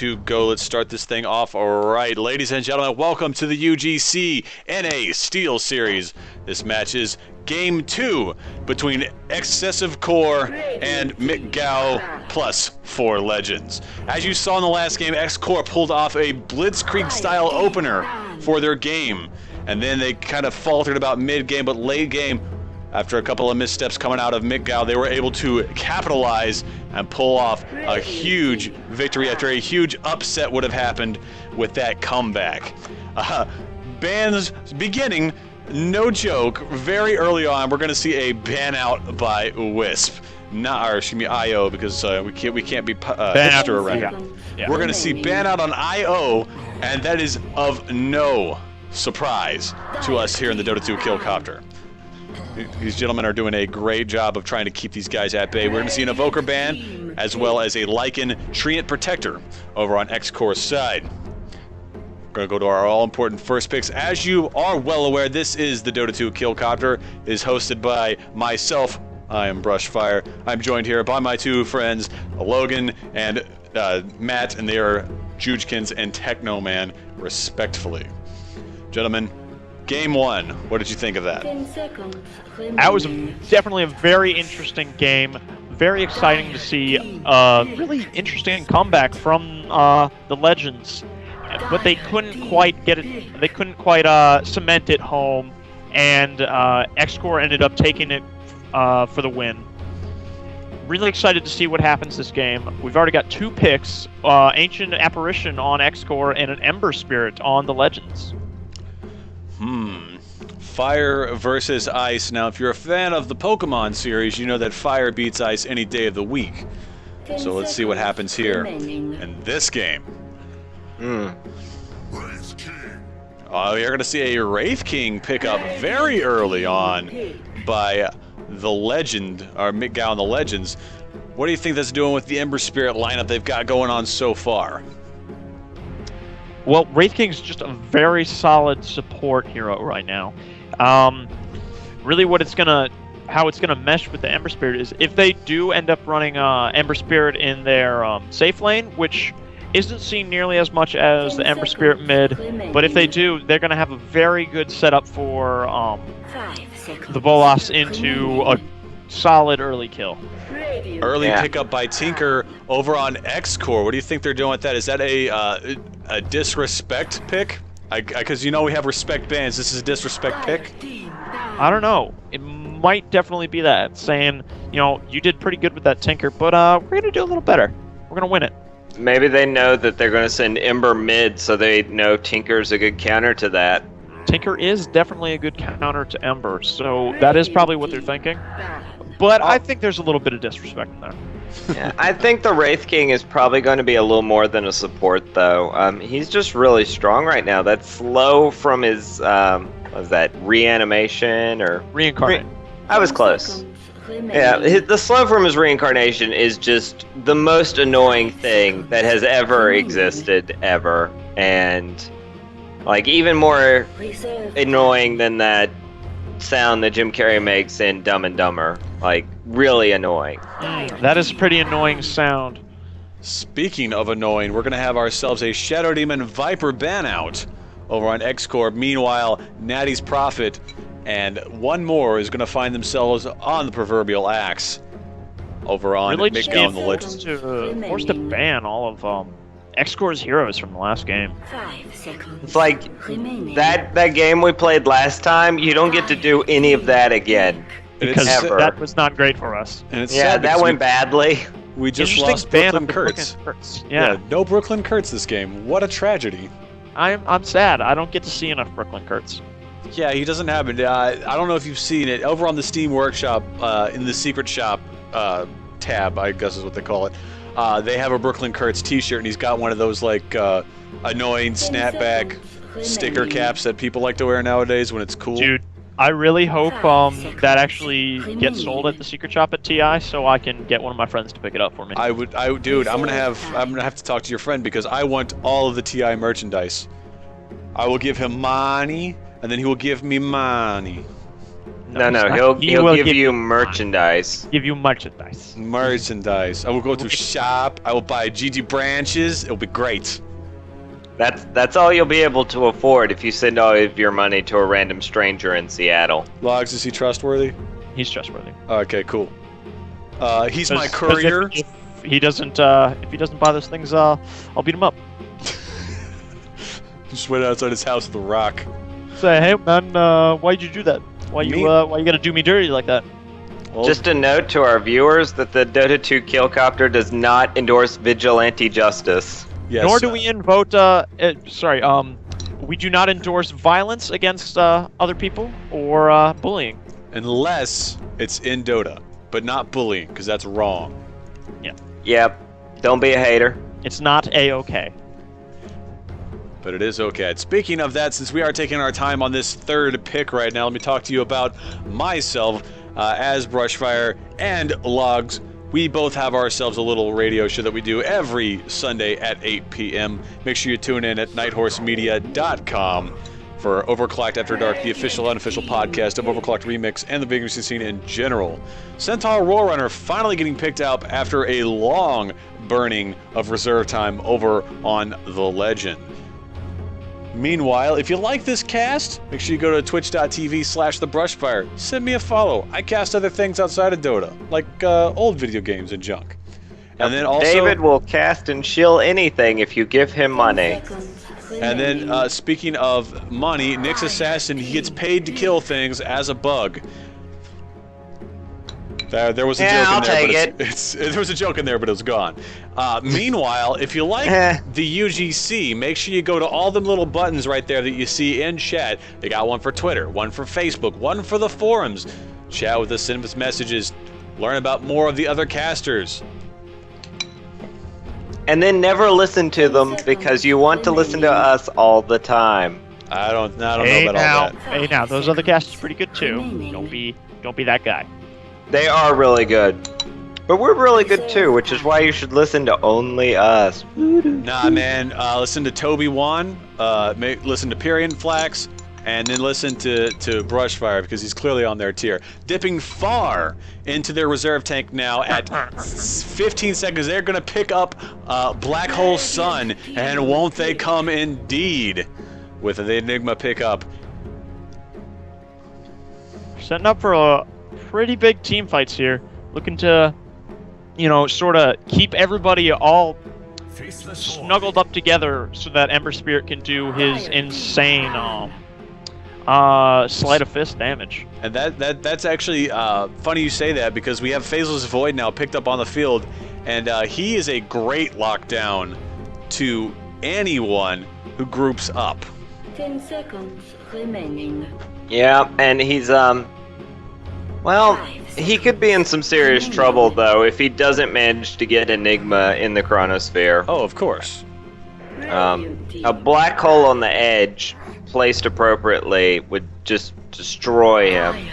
to go. Let's start this thing off. All right, ladies and gentlemen, welcome to the UGC NA Steel Series. This match is Game 2 between Excessive Core and micgao+4 Legends. As you saw in the last game, X-Core pulled off a Blitzkrieg-style opener for their game, and then they kind of faltered about mid-game, but late game, after a couple of missteps coming out of micgao, they were able to capitalize and pull off a huge victory after a huge upset would have happened with that comeback. Bans beginning, no joke, very early on, we're going to see a ban out by Wisp. Or excuse me, IO, because we can't be hipster around. Yeah. We're going to see ban out on IO, and that is of no surprise to us here in the Dota 2 Killcopter. These gentlemen are doing a great job of trying to keep these guys at bay. We're going to see an Evoker ban, as well as a Lycan Treant Protector over on X-Core's side. We're going to go to our all-important first picks. As you are well aware, this is the Dota 2 Killcopter. It is hosted by myself. I am Brushfire. I'm joined here by my two friends, Logan and Matt, and they are Joojkins and Technoman, respectfully. Gentlemen, Game 1, what did you think of that? That was definitely a very interesting game. Very exciting to see a really interesting comeback from the Legends. But they couldn't quite get it, they couldn't quite cement it home, and X-Core ended up taking it for the win. Really excited to see what happens this game. We've already got two picks, Ancient Apparition on X-Core and an Ember Spirit on the Legends. Fire versus ice. Now, if you're a fan of the Pokemon series, you know that fire beats ice any day of the week. So let's see what happens here in this game. You're going to see a Wraith King pick up very early on by the Legend, or micgao and the Legends. What do you think that's doing with the Ember Spirit lineup they've got going on so far? Well, Wraith King's just a very solid support hero right now. Really how it's gonna mesh with the Ember Spirit is if they do end up running Ember Spirit in their safe lane, which isn't seen nearly as much as the Ember Spirit mid, but if they do, they're gonna have a very good setup for the Bolas into a solid early kill. Early pickup by Tinker over on X-Core. What do you think they're doing with that? Is that a disrespect pick? Because you know we have respect bans. This is a disrespect pick? I don't know. It might definitely be that. Saying, you know, you did pretty good with that Tinker, but we're going to do a little better. We're going to win it. Maybe they know that they're going to send Ember mid, so they know Tinker's a good counter to that. Tinker is definitely a good counter to Ember, so that is probably what they're thinking. But I think there's a little bit of disrespect in there. Yeah, I think the Wraith King is probably going to be a little more than a support, though. He's just really strong right now. That slow from his, what was that, reanimation or... Reincarnate. I was close. Yeah, the slow from his reincarnation is just the most annoying thing that has ever existed, ever. And, like, even more annoying than that sound that Jim Carrey makes in Dumb and Dumber. Like, really annoying. That is a pretty annoying sound. Speaking of annoying, we're going to have ourselves a Shadow Demon Viper ban out over on X-Core. Meanwhile, Natty's Prophet and one more is going to find themselves on the proverbial axe over on really micgao and the Legends. Forced to ban all of X-Core's heroes from the last game. It's like that game we played last time, you don't get to do any of that again. Because that was not great for us. And it's yeah, that went badly. We just lost Brooklyn Kurtz. Yeah, no Brooklyn Kurtz this game. What a tragedy. I'm sad. I don't get to see enough Brooklyn Kurtz. Yeah, he doesn't have it. I don't know if you've seen it. Over on the Steam Workshop, in the Secret Shop tab, I guess is what they call it, they have a Brooklyn Kurtz t-shirt, and he's got one of those, like, annoying snapback sticker caps that people like to wear nowadays when it's cool. Dude, I really hope that actually gets sold at the Secret Shop at TI, so I can get one of my friends to pick it up for me. Dude, I'm gonna have to talk to your friend because I want all of the TI merchandise. I will give him money, and then he will give me money. No, He will he'll give you merchandise. Give you merchandise. Merchandise. I will go to shop. I will buy GG branches. It'll be great. That's all you'll be able to afford if you send all of your money to a random stranger in Seattle. Logs, is he trustworthy? He's trustworthy. Okay, cool. He's my courier. If he doesn't buy those things, I'll beat him up. Just went outside his house with a rock. Say, hey man, why'd you do that? Why you gotta do me dirty like that? Well, Just a note to our viewers that the Dota 2 Killcopter does not endorse vigilante justice. yes, Nor do we we do not endorse violence against other people or bullying. unless it's in Dota, but not bullying, because that's wrong. Yep. Don't be a hater. It's not A-okay. But it is okay. Speaking of that, since we are taking our time on this third pick right now, let me talk to you about myself as Brushfire and Logs. We both have ourselves a little radio show that we do every Sunday at 8 p.m. Make sure you tune in at nighthorsemedia.com for Overclocked After Dark, the official unofficial podcast of Overclocked Remix and the video scene in general. Centaur Roarrunner finally getting picked up after a long burning of reserve time over on The Legend. Meanwhile, if you like this cast, make sure you go to twitch.tv/thebrushfire. Send me a follow. I cast other things outside of Dota, like old video games and junk. And then also, David will cast and shill anything if you give him money. And then, speaking of money, Nick's Assassin, he gets paid to kill things as a bug. There was a joke in there, but there was a joke in there, but it was gone. Meanwhile, if you like the UGC, make sure you go to all them little buttons right there that you see in chat. They got one for Twitter, one for Facebook, one for the forums. Chat with us, send us messages, learn about more of the other casters. And then never listen to them because you want to listen to us all the time. I don't know about all that. Hey now, those other casters are pretty good too. Don't be that guy. They are really good. But we're really good too, which is why you should listen to only us. Nah, man. Listen to Toby Wan, listen to Pyrian Flax, and then listen to Brushfire because he's clearly on their tier. Dipping far into their reserve tank now at 15 seconds. They're going to pick up Black Hole Sun, and won't they come indeed with the Enigma pickup. Setting up for a pretty big team fights here. Looking to, sort of keep everybody all snuggled up together so that Ember Spirit can do his insane sleight of fist damage. And that's actually funny you say that because we have Phaseless Void now picked up on the field, and he is a great lockdown to anyone who groups up. 10 seconds remaining. Yeah, and he's well, he could be in some serious trouble though if he doesn't manage to get Enigma in the Chronosphere. Oh, of course. A black hole on the edge, placed appropriately, would just destroy him.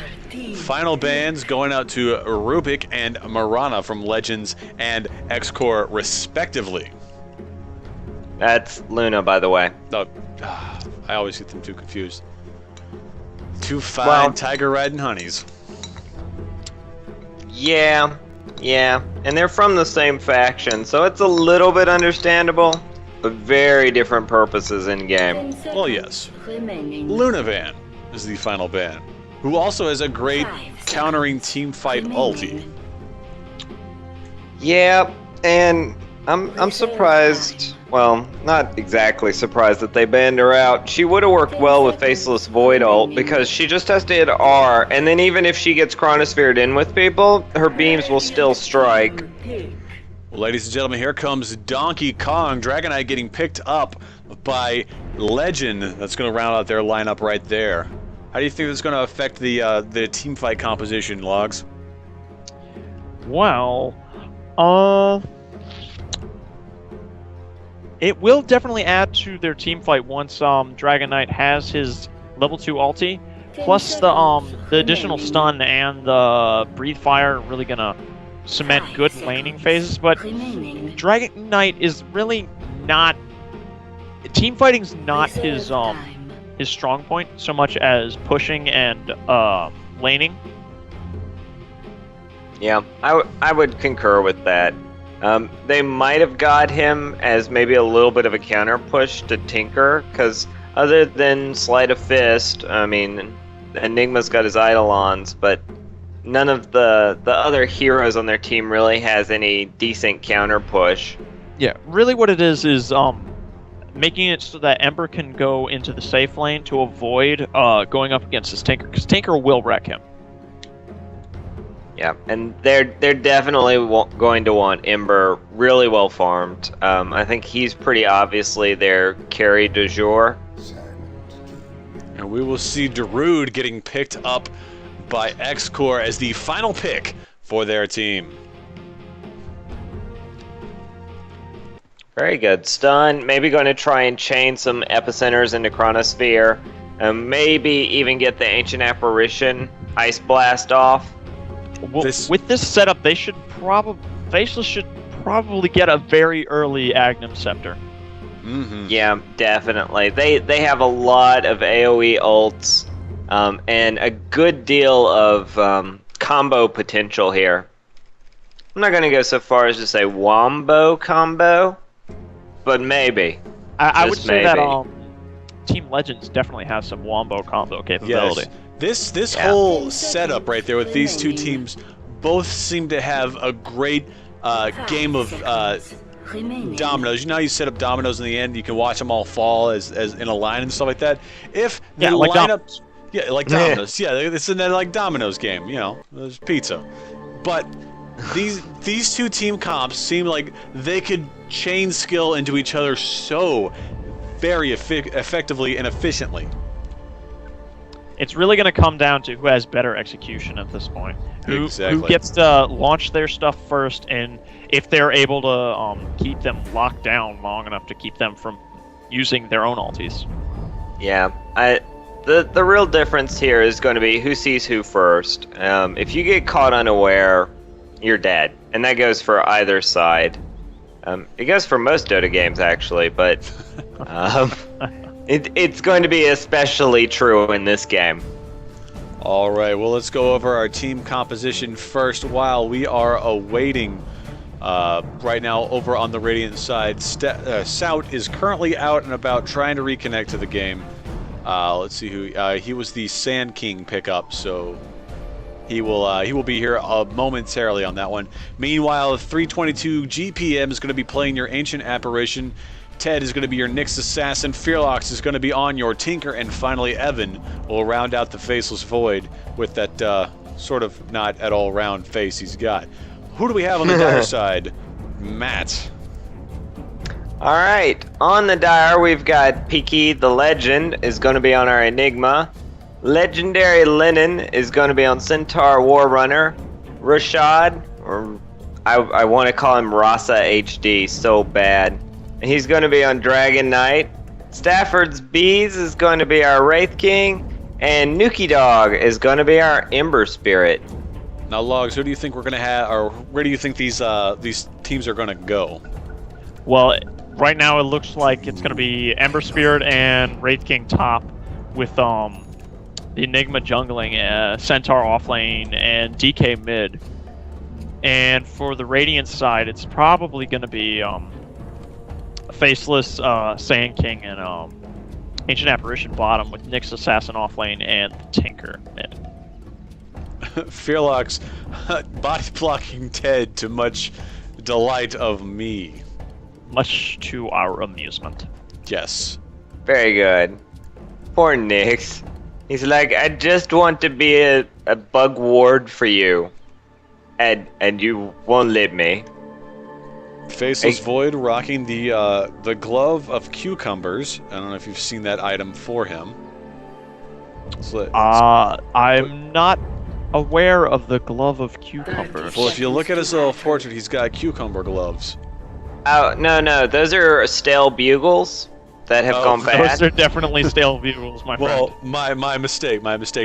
Final bans going out to Rubik and Marana from Legends and X-Core respectively. That's Luna, by the way. Oh, I always get them too confused. Two fine tiger riding honeys. Yeah, and they're from the same faction, so it's a little bit understandable, but very different purposes in game. Well, yes. Lunavan is the final ban, who also has a great countering team fight ulti. Yeah, and I'm surprised. Well, not exactly surprised that they banned her out. She would have worked well with Faceless Void ult because she just has to hit R, and then even if she gets Chronosphered in with people, her beams will still strike. Well, ladies and gentlemen, here comes Donkey Kong. Dragonite getting picked up by Legend. That's going to round out their lineup right there. How do you think that's going to affect the team fight composition, Logs? Well, it will definitely add to their team fight once Dragonite has his level 2 ulti. Plus the additional stun and the breathe fire really gonna cement good laning phases. But Dragonite is really not. Team fighting's not his strong point so much as pushing and laning. Yeah, I would concur with that. They might have got him as maybe a little bit of a counter push to Tinker, because other than Sleight of Fist, I mean, Enigma's got his Eidolons, but none of the other heroes on their team really has any decent counter push. Yeah, really what it is making it so that Ember can go into the safe lane to avoid going up against his Tinker, because Tinker will wreck him. Yeah, and they're definitely going to want Ember really well farmed. I think he's pretty obviously their carry du jour. And we will see Darude getting picked up by X-Core as the final pick for their team. Very good. Stun, maybe going to try and chain some epicenters into Chronosphere. Maybe even get the Ancient Apparition Ice Blast off. Well, with this setup, Faceless should probably get a very early Agnum Scepter. Mm-hmm. Yeah, definitely. They have a lot of AoE ults and a good deal of combo potential here. I'm not going to go so far as to say wombo combo, but maybe. I would say maybe. that Team Legends definitely has some wombo combo capability. Yes. This whole setup right there with these two teams both seem to have a great game of dominoes. You know how you set up dominoes in the end, you can watch them all fall as in a line and stuff like that. If they like line up, like dominoes. Yeah, it's in that like dominoes game. You know, there's pizza. But these two team comps seem like they could chain skill into each other so very effectively and efficiently. It's really going to come down to who has better execution at this point. Who gets to launch their stuff first, and if they're able to keep them locked down long enough to keep them from using their own ultis. Yeah, the real difference here is going to be who sees who first. If you get caught unaware, you're dead, and that goes for either side. It goes for most Dota games actually, but it's going to be especially true in this game. All right, well, let's go over our team composition first while we are awaiting. Right now, over on the Radiant side, Sout is currently out and about trying to reconnect to the game. Let's see who he was. The Sand King pickup, so he will be here momentarily on that one. Meanwhile, 322 GPM is going to be playing your Ancient Apparition. Ted is going to be your Nyx Assassin. Fearlox is going to be on your Tinker, and finally Evan will round out the Faceless Void with that sort of not at all round face he's got. Who do we have on the Dire side? Matt. All right, on the Dire we've got Piki the Legend is going to be on our Enigma. Legendary Lennon is going to be on Centaur Warrunner. Rashad, or I want to call him Rasa HD so bad. He's going to be on Dragon Knight. Stafford's Bees is going to be our Wraith King. And Nuki Dog is going to be our Ember Spirit. Now, Logs, who do you think we're going to have, or where do you think these teams are going to go? Well, right now it looks like it's going to be Ember Spirit and Wraith King top, with the Enigma jungling, Centaur offlane, and DK mid. And for the Radiant side, it's probably going to be Faceless, Sand King, and Ancient Apparition bottom, with Nyx Assassin offlane and Tinker mid. Fearlox body blocking Ted to much delight of me. Much to our amusement. Yes. Very good. Poor Nyx. He's like, I just want to be a bug ward for you. And you won't let me. Faceless Void rocking the glove of cucumbers. I don't know if you've seen that item for him. I'm not aware of the glove of cucumbers. Well, if you look at his little portrait, he's got cucumber gloves. Oh, no, those are stale bugles that have gone bad. Those are definitely stale bugles, my friend. Well, my mistake.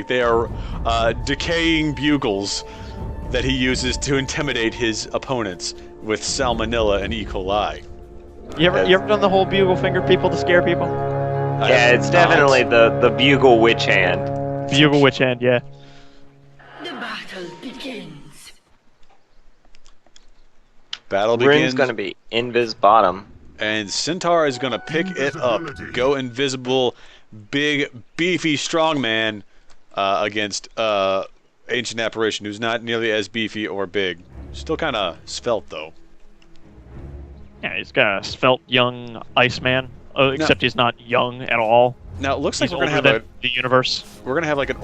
They are decaying bugles that he uses to intimidate his opponents with salmonella and E. coli. You ever done the whole bugle finger people to scare people? Yeah, it's definitely the bugle witch hand. Bugle witch hand, yeah. Battle Rune's begins. gonna be invis bottom. And Centaur is going to pick it up. Go invisible, big, beefy strongman against Ancient Apparition, who's not nearly as beefy or big. Still kind of svelte, though. Yeah, he's got a svelte young Iceman, except he's not young at all. Now it looks like He's we're gonna older have than the universe. we're gonna have like a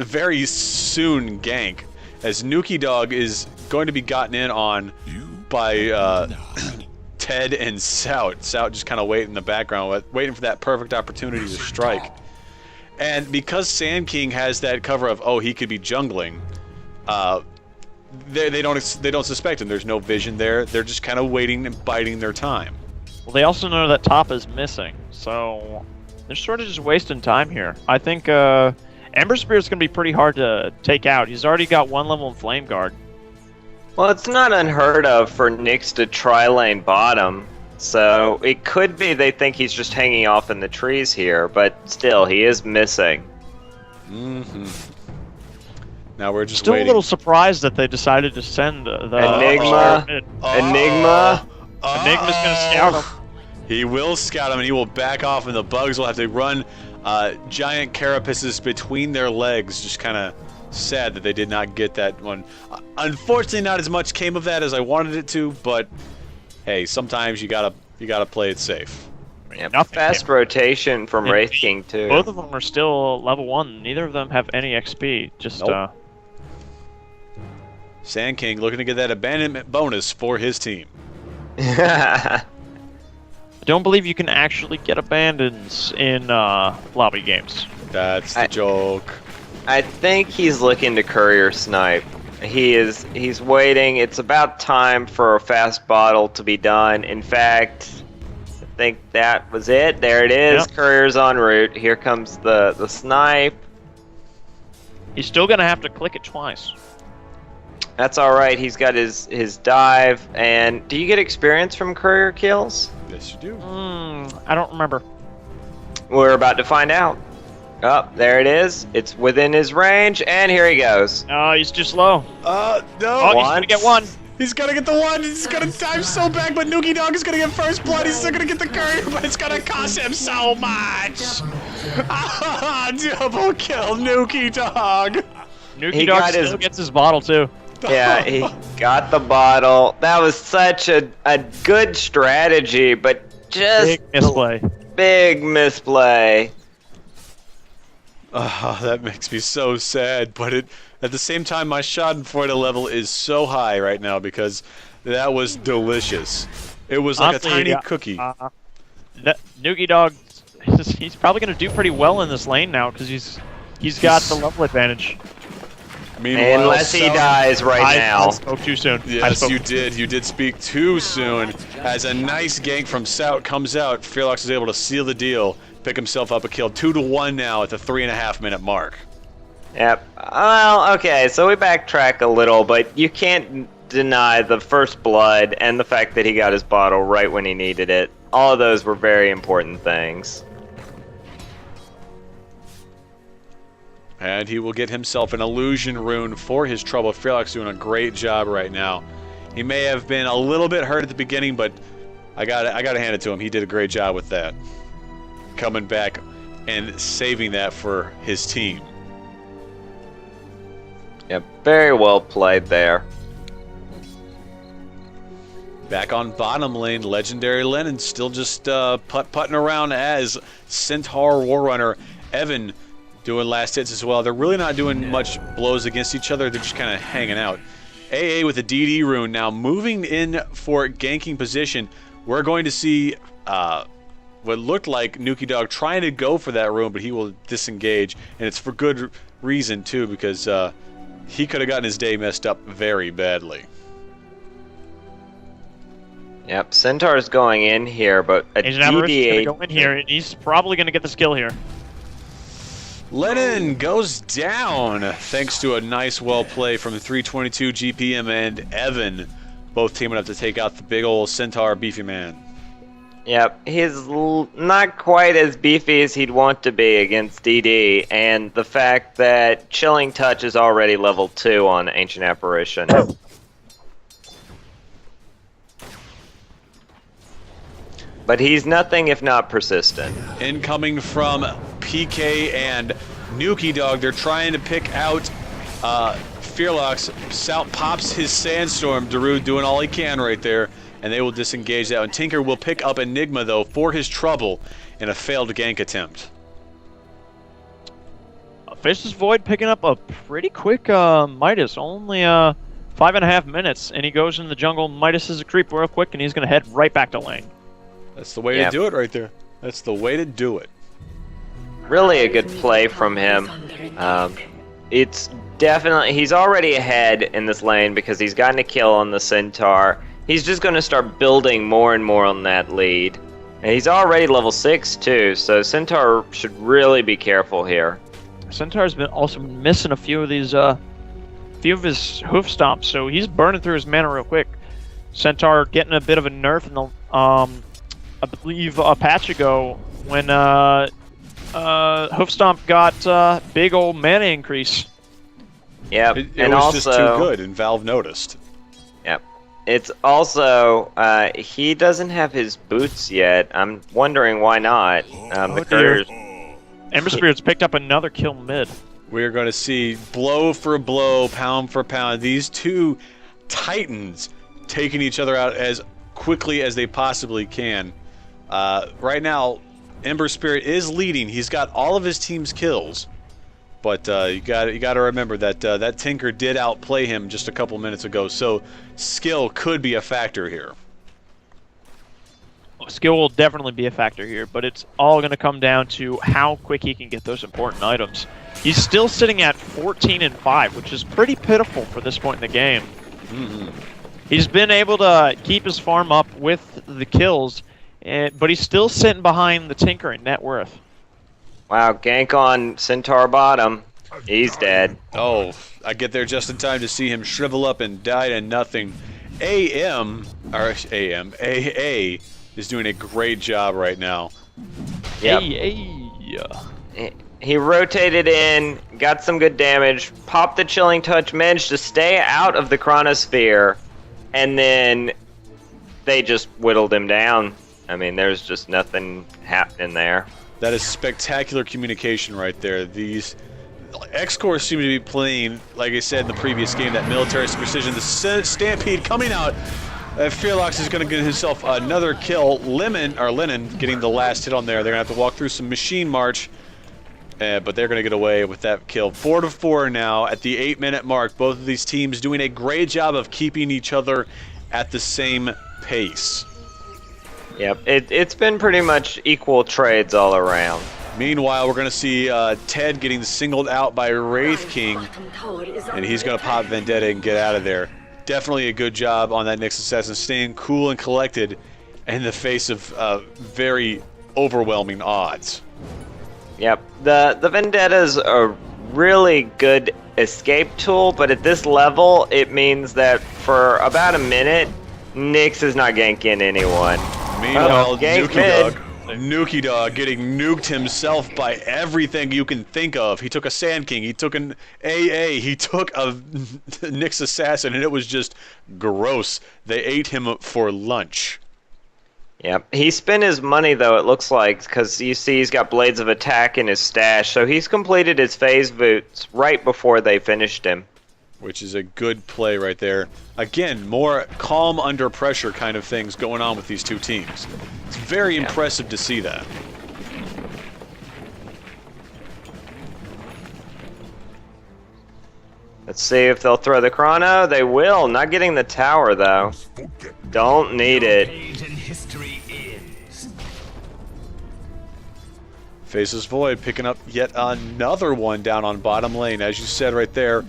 very soon gank, as Nuki Dog is going to be gotten in on by Ted and Sout. Sout just kind of waiting in the background, waiting for that perfect opportunity to strike. And because Sand King has that cover of, oh, he could be jungling, they don't suspect him. There's no vision there. They're just kind of waiting and biding their time. Well, they also know that top is missing, so they're sort of just wasting time here. I think Ember Spear is going to be pretty hard to take out. He's already got 1 level in Flame Guard. Well, it's not unheard of for Nyx to try lane bottom, so it could be they think he's just hanging off in the trees here, but still, he is missing. Mm-hmm. Now we're just Still waiting. a little surprised that they decided to send the Enigma. Enigma. Enigma's going to scout him. He will scout him, and he will back off, and the bugs will have to run giant carapaces between their legs. Just kind of sad that they did not get that one. Unfortunately, not as much came of that as I wanted it to, but hey, sometimes you gotta play it safe. Yeah, fast rotation from And Wraith King too. Both of them are still level 1. Neither of them have any XP. Just Nope. Sand King looking to get that abandonment bonus for his team. I don't believe you can actually get abandons in lobby games. That's the joke. I think he's looking to courier snipe. He's waiting. It's about time for a fast bottle to be done. In fact, I think that was it. There it is. Yep. Courier's en route. Here comes the snipe. He's still going to have to click it twice. That's all right. He's got his dive. And do you get experience from courier kills? Yes, you do. I don't remember. We're about to find out. Oh, there it is. It's within his range, and here he goes. Oh, he's too slow. No. Oh, he's going to get one. He's gonna get the one. He's gonna dive so back, but Nuki Dog is gonna get first blood. He's still gonna get the courier, but it's gonna cost him so much. Double kill, Nuki Dog. Nuki Dog still gets his bottle too. Yeah, he got the bottle. That was such a good strategy, but just Big misplay. Big misplay. That makes me so sad, but at the same time, my Schadenfreude level is so high right now because that was delicious. It was like Honestly, a tiny yeah, cookie. Nuki Dog, he's probably going to do pretty well in this lane now because he's got the level advantage. Meanwhile, unless he dies right now. I spoke too soon. Yes, you did. You did speak too soon. As a nice gank from Sout comes out, Fearlox is able to seal the deal, pick himself up a kill. 2-1 now at the 3.5-minute mark. Yep. Well, okay, so we backtrack a little, but you can't deny the first blood and the fact that he got his bottle right when he needed it. All of those were very important things. And he will get himself an illusion rune for his trouble. Fearlox doing a great job right now. He may have been a little bit hurt at the beginning, but I gotta hand it to him. He did a great job with that. Coming back and saving that for his team. Yep, very well played there. Back on bottom lane, Legendary Lennon still just putting around as Centaur Warrunner. Evan doing last hits as well. They're really not doing much blows against each other. They're just kind of hanging out. AA with a DD rune now moving in for ganking position. We're going to see what looked like Nuki Dog trying to go for that rune, but he will disengage, and it's for good reason too, because he could have gotten his day messed up very badly. Yep, Centaur's going in here, but a He's going DD8... to go in here, and he's probably going to get the skill here. Lennon goes down thanks to a nice well play from 322 GPM and Evan, both teaming up to take out the big old Centaur beefy man. Yep, he's not quite as beefy as he'd want to be against DD, and the fact that Chilling Touch is already level 2 on Ancient Apparition. but he's nothing if not persistent. Incoming from PK and Nuki Dog. They're trying to pick out Fearlocks. Sout pops his Sandstorm. Darude doing all he can right there, and they will disengage that. And Tinker will pick up Enigma, though, for his trouble in a failed gank attempt. Faceless Void picking up a pretty quick Midas, only 5.5 minutes, and he goes in the jungle. Midas is a creep real quick, and he's going to head right back to lane. That's the way to do it right there. That's the way to do it. Really a good play from him. It's definitely, he's already ahead in this lane because he's gotten a kill on the Centaur. He's just going to start building more and more on that lead. And he's already level 6 too, so Centaur should really be careful here. Centaur's been also missing a few of these, few of his hoof stomps, so he's burning through his mana real quick. Centaur getting a bit of a nerf in the, I believe a patch ago when hoof stomp got big old mana increase. Yep, it was also just too good, and Valve noticed. Yep, it's also he doesn't have his boots yet. I'm wondering why not. The Curse. Ember Spirit's picked up another kill mid. We're going to see blow for blow, pound for pound. These two titans taking each other out as quickly as they possibly can. Right now, Ember Spirit is leading. He's got all of his team's kills, but you got to remember that that Tinker did outplay him just a couple minutes ago. So skill could be a factor here. Skill will definitely be a factor here, but it's all going to come down to how quick he can get those important items. He's still sitting at 14-5, which is pretty pitiful for this point in the game. He's been able to keep his farm up with the kills, but he's still sitting behind the Tinker in net worth. Wow, gank on Centaur bottom. He's dead. Oh, I get there just in time to see him shrivel up and die to nothing. AA is doing a great job right now. Yep. Hey. He rotated in, got some good damage, popped the Chilling Touch, managed to stay out of the Chronosphere, and then they just whittled him down. I mean, there's just nothing happening there. That is spectacular communication right there. These X-Core seem to be playing, like I said in the previous game, that military precision. The Stampede coming out. Fearlocks is going to get himself another kill. Lennon getting the last hit on there. They're going to have to walk through some Machine March, but they're going to get away with that kill. 4-4 now at the 8-minute mark. Both of these teams doing a great job of keeping each other at the same pace. Yep, it's been pretty much equal trades all around. Meanwhile, we're going to see Ted getting singled out by Wraith King, and he's going to pop Vendetta and get out of there. Definitely a good job on that Nyx Assassin, staying cool and collected in the face of very overwhelming odds. Yep, the Vendetta's a really good escape tool, but at this level, it means that for about a minute, Nyx is not ganking anyone. Meanwhile, Nuki Dog getting nuked himself by everything you can think of. He took a Sand King, he took an AA, he took a Nyx Assassin, and it was just gross. They ate him for lunch. Yep, he spent his money though, it looks like, because you see he's got Blades of Attack in his stash, so he's completed his phase boots right before they finished him. Which is a good play right there. Again, more calm under pressure kind of things going on with these two teams. It's very impressive to see that. Let's see if they'll throw the Chrono. They will. Not getting the tower, though. Don't need it. Faceless Void picking up yet another one down on bottom lane. As you said right there,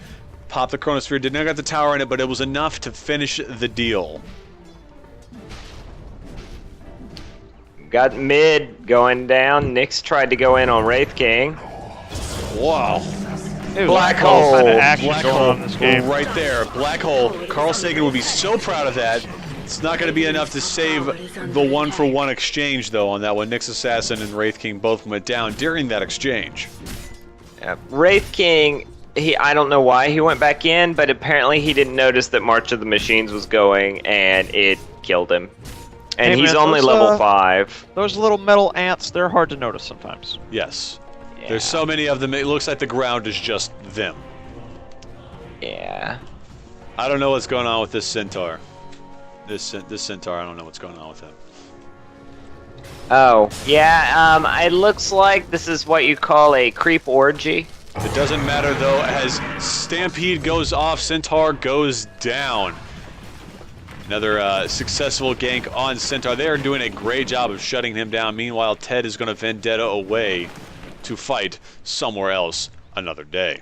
pop the Chronosphere. Did not get the tower in it, but it was enough to finish the deal. Got mid going down. Nyx tried to go in on Wraith King. Wow. Black hole. Black hole right there. Black hole. Carl Sagan would be so proud of that. It's not going to be enough to save the one-for-one exchange, though, on that one. Nyx Assassin and Wraith King both went down during that exchange. Yeah. Wraith King, I don't know why he went back in, but apparently he didn't notice that March of the Machines was going, and it killed him. And Hey, he's man, only those, level 5. Those little metal ants, they're hard to notice sometimes. Yes. Yeah. There's so many of them, it looks like the ground is just them. Yeah. I don't know what's going on with this centaur. This centaur, I don't know what's going on with him. Oh, yeah, it looks like this is what you call a creep orgy. It doesn't matter though, as Stampede goes off, Centaur goes down. Another successful gank on Centaur. They are doing a great job of shutting him down. Meanwhile, Ted is going to vendetta away to fight somewhere else another day.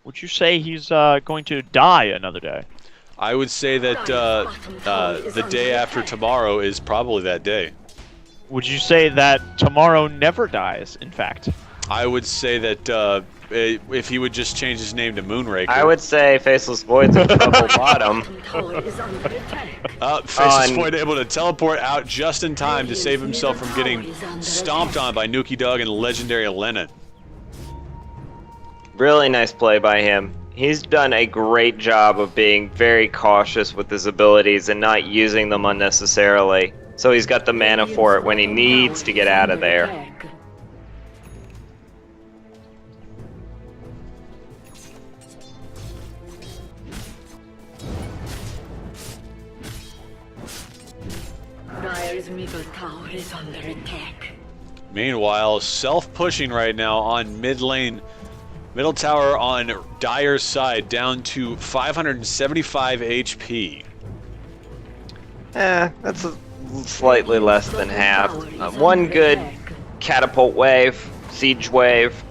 Would you say he's going to die another day? I would say that the day after tomorrow is probably that day. Would you say that tomorrow never dies, in fact? I would say that if he would just change his name to Moonraker. I would say Faceless Void's a trouble bottom. Faceless Void able to teleport out just in time to save himself from getting stomped on by Nuki Dog and legendary Lennon. Really nice play by him. He's done a great job of being very cautious with his abilities and not using them unnecessarily. So he's got the mana for it when he needs to get out of there. Dire's middle tower is under attack. Meanwhile, self-pushing right now on mid lane. Middle tower on Dire's side down to 575 HP. That's slightly less than half. One good catapult wave, siege wave,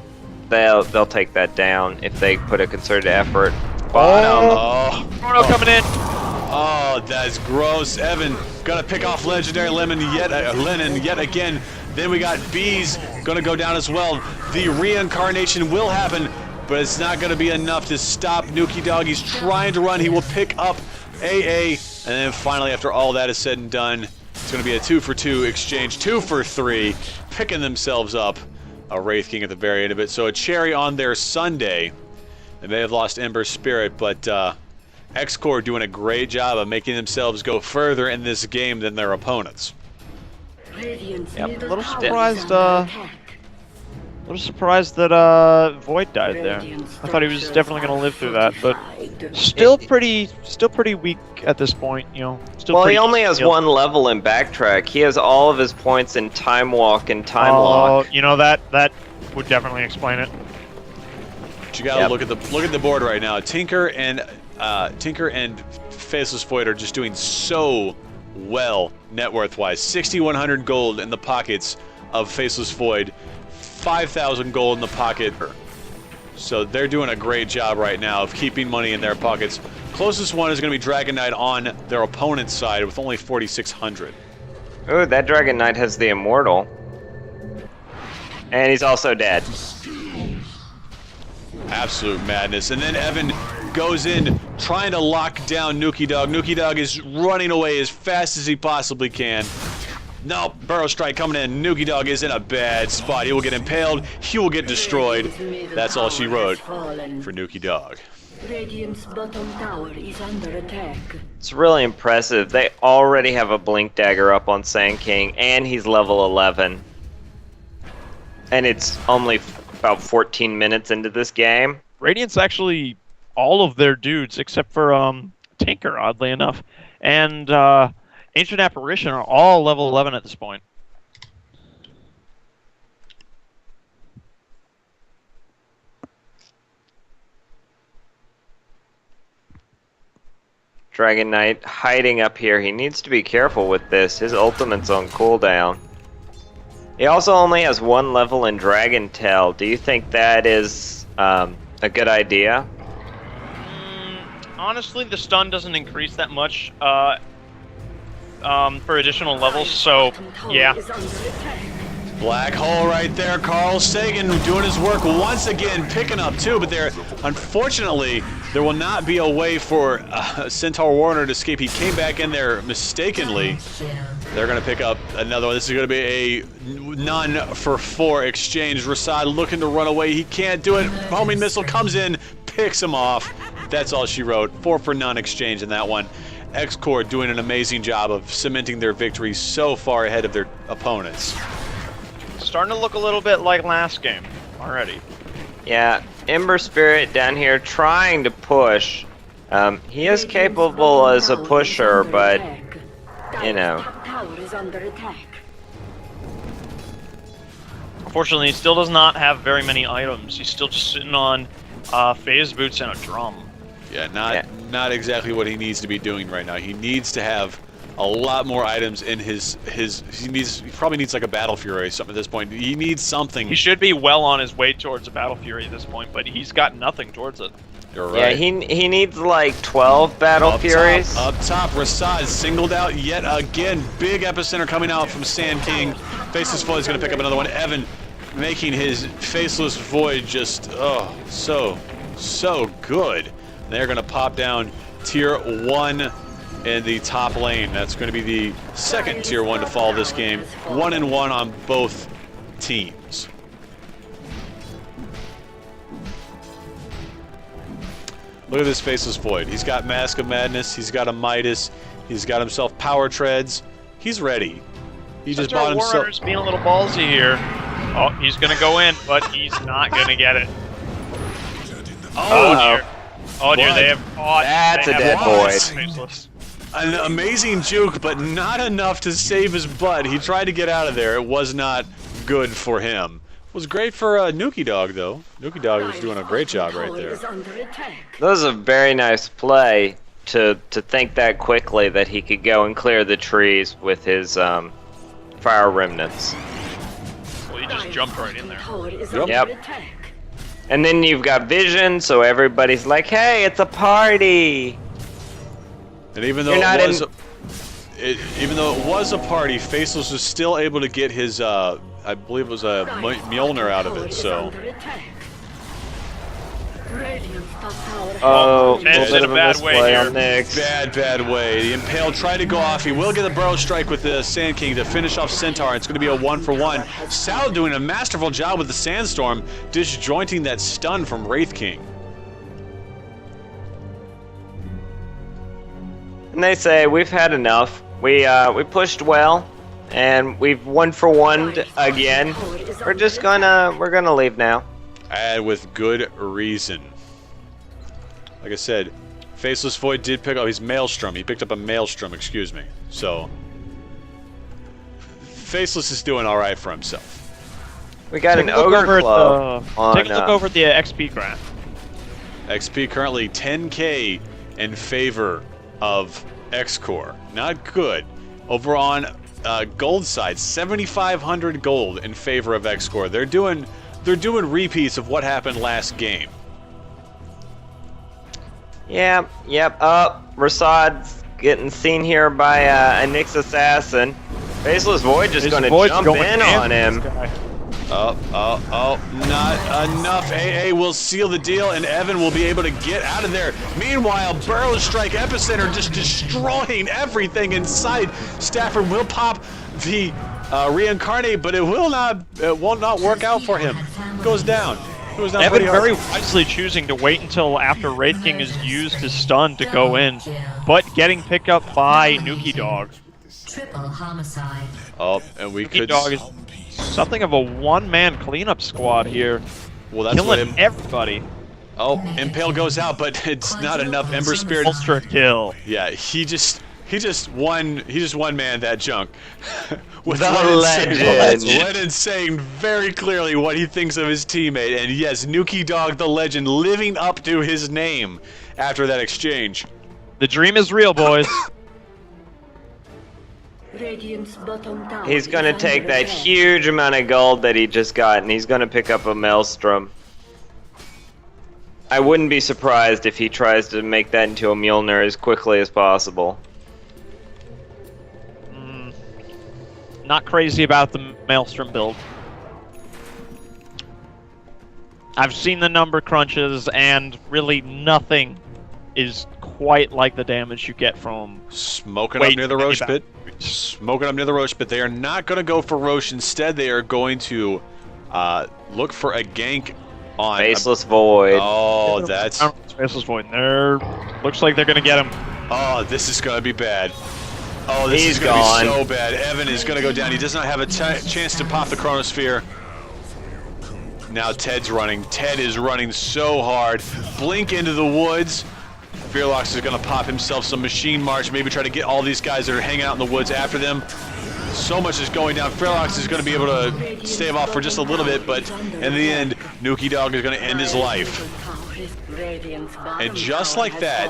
they'll take that down if they put a concerted effort. Bottom. Chrono coming in. Oh, that's gross. Evan gonna pick off legendary Lennon yet again. Then we got Bees gonna go down as well. The reincarnation will happen, but it's not gonna be enough to stop Nuki Dog. He's trying to run. He will pick up AA, and then finally, after all that is said and done, it's gonna be a 2-for-2 exchange, 2-for-3, picking themselves up a Wraith King at the very end of it. So a cherry on their Sunday. They may have lost Ember Spirit, but X-Core doing a great job of making themselves go further in this game than their opponents. Yep, a little surprised that Void died there. I thought he was definitely going to live through that, but still pretty weak at this point, you know. Still Well, he pretty only has skilled. one level in Backtrack. He has all of his points in Time Walk and Time Lock. You know, that would definitely explain it. But you gotta look at the board right now. Tinker and Faceless Void are just doing so well net worth wise. 6,100 gold in the pockets of Faceless Void, 5,000 gold in the pocket. So they're doing a great job right now of keeping money in their pockets. Closest one is going to be Dragon Knight on their opponent's side with only 4,600. Ooh, that Dragon Knight has the Immortal. And he's also dead. Absolute madness. And then Evan goes in trying to lock down Nuki Dog. Nuki Dog is running away as fast as he possibly can. Nope, Burrow Strike coming in. Nuki Dog is in a bad spot. He will get impaled. He will get destroyed. That's all she wrote for Nuki Dog. Radiant's bottom tower is under attack. It's really impressive. They already have a Blink Dagger up on Sand King, and he's level 11. And it's only about 14 minutes into this game. Radiant's actually all of their dudes except for Tinker, oddly enough, and Ancient Apparition are all level 11 at this point. Dragon Knight hiding up here. He needs to be careful with this. His ultimate's on cooldown. He also only has one level in Dragon Tail. Do you think that is a good idea? Honestly, the stun doesn't increase that much for additional levels, so yeah. Black hole right there. Carl Sagan doing his work once again, picking up two, but unfortunately, there will not be a way for Centaur Warner to escape. He came back in there mistakenly. They're going to pick up another one. This is going to be a none for 4 exchange. Rasad looking to run away. He can't do it. Homing missile comes in, picks him off. That's all she wrote. 4 for none exchange in that one. X-Core doing an amazing job of cementing their victory so far ahead of their opponents. Starting to look a little bit like last game already. Yeah, Ember Spirit down here trying to push. He is capable as a pusher, but, you know. Tower is under attack. Unfortunately, he still does not have very many items. He's still just sitting on phase boots and a drum. Yeah, not exactly what he needs to be doing right now. He needs to have a lot more items in his he probably needs like a Battle Fury or something at this point. He needs something. He should be well on his way towards a Battle Fury at this point, but he's got nothing towards it. You're right. Yeah, he needs like 12 Battle Furies. Up top, Rasad singled out yet again. Big epicenter coming out from Sand King. Faceless Void is going to pick up another one. Evan making his Faceless Void just, oh, so good. They're going to pop down Tier 1 in the top lane. That's going to be the second Tier 1 to fall this game. 1-1 on both teams. Look at this Faceless Void. He's got Mask of Madness. He's got a Midas. He's got himself Power Treads. He's ready. He just bought himself. Warrunner's being a little ballsy here. Oh, he's going to go in, but he's not going to get it. Oh, dear. Oh, dear, they have caught. That's a dead Void. An amazing juke, but not enough to save his butt. He tried to get out of there. It was not good for him. It was great for Nuki Dog, though. Nuki Dog was doing a great job right there. That was a very nice play to think that quickly that he could go and clear the trees with his fire remnants. Well, he just jumped right in there. Yep. And then you've got vision, so everybody's like, "Hey, it's a party." And even though even though it was a party, Faceless was still able to get his, I believe it was a Mjolnir out of it. So. Oh, it's in a bad way here. Bad way. The Impale tried to go off. He will get a Burrow Strike with the Sand King to finish off Centaur. It's going to be a 1-for-1. Sal doing a masterful job with the Sandstorm, disjointing that stun from Wraith King. And they say we've had enough. We pushed well, and we've 1-for-1'd again. We're gonna leave now. And with good reason. Like I said, Faceless Void did pick up his Maelstrom. He picked up a Maelstrom, excuse me. So, Faceless is doing all right for himself. We got an Ogre Club. Take a look over at the XP graph. XP currently 10K in favor of X-Core. Not good. Over on gold side, 7,500 gold in favor of X-Core. They're doing repeats of what happened last game. Yeah, yep. Rasad's getting seen here by a Nyx assassin. Faceless Void just gonna jump in on him. Not enough. AA will seal the deal, and Evan will be able to get out of there. Meanwhile, Burrow Strike Epicenter just destroying everything in sight. Stafford will pop the reincarnate, but it will not work out for him. Goes down. Evan very wisely choosing to wait until after Wraith King is used his stun to go in, but getting picked up by Nuki Dog. Triple homicide. Oh, and Nuki Dog is something of a one-man cleanup squad here. Well, that's killing everybody. Oh, Impale goes out, but it's not enough. Ember Spirit. Ultra kill. Yeah, he just one-man that junk. With the legend. Lennon saying very clearly what he thinks of his teammate, and yes, Nuki Dog the legend living up to his name after that exchange. The dream is real, boys. He's gonna take that huge amount of gold that he just got, and he's gonna pick up a Maelstrom. I wouldn't be surprised if he tries to make that into a Mjolnir as quickly as possible. Not crazy about the Maelstrom build. I've seen the number crunches, and really nothing is quite like the damage you get from smoking up near the Roche pit. Smoking up near the Roche pit. They are not going to go for Roche. Instead, they are going to look for a gank on Faceless Void. Oh, that's Faceless Void. There looks like they're going to get him. Oh, this is gonna be bad. Oh, this He's is gonna gone. be so bad. Evan is gonna go down. He does not have a chance to pop the Chronosphere. Now Ted's running. Ted is running so hard. Blink into the woods. Fearlox is gonna pop himself some Machine March, maybe try to get all these guys that are hanging out in the woods after them. So much is going down. Fearlox is gonna be able to stave off for just a little bit, but in the end, Nuki Dog is gonna end his life. And just like that,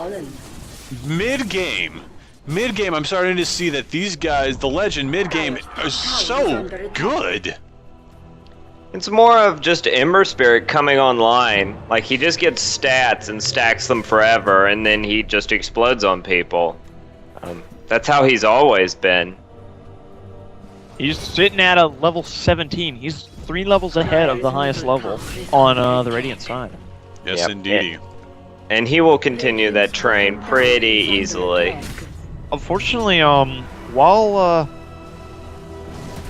mid-game, I'm starting to see that these guys, the Legend mid-game, are so good. It's more of just Ember Spirit coming online. Like, he just gets stats and stacks them forever, and then he just explodes on people. That's how he's always been. He's sitting at a level 17. He's 3 levels ahead of the highest level on the Radiant side. Yes, Yep. indeed. And he will continue that train pretty easily. Unfortunately, while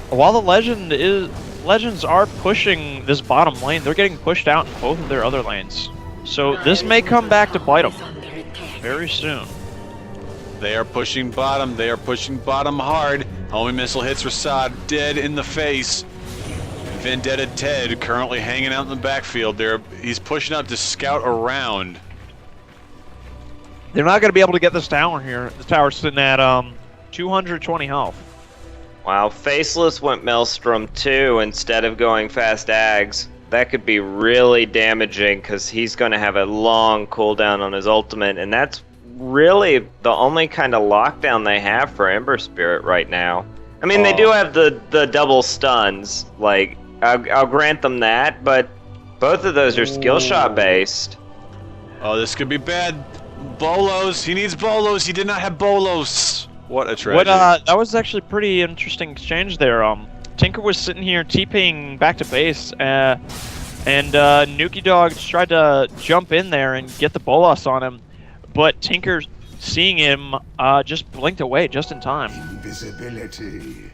the Legends are pushing this bottom lane, they're getting pushed out in both of their other lanes. So this may come back to bite them very soon. They are pushing bottom. They are pushing bottom hard. Homing missile hits Rasad dead in the face. Vendetta Ted currently hanging out in the backfield. He's pushing up to scout around. They're not going to be able to get this tower here. The tower's sitting at 220 health. Wow, Faceless went Maelstrom too instead of going Fast Ags. That could be really damaging because he's going to have a long cooldown on his ultimate, and that's really the only kind of lockdown they have for Ember Spirit right now. I mean, they do have the double stuns. Like, I'll grant them that, but both of those are skill shot based. Oh, this could be bad. Bolos. He needs Bolos. He did not have Bolos. What a tragedy. That was actually a pretty interesting exchange there. Tinker was sitting here TPing back to base, and Nuki Dog tried to jump in there and get the Bolos on him, but Tinker, seeing him, just blinked away just in time. Invisibility.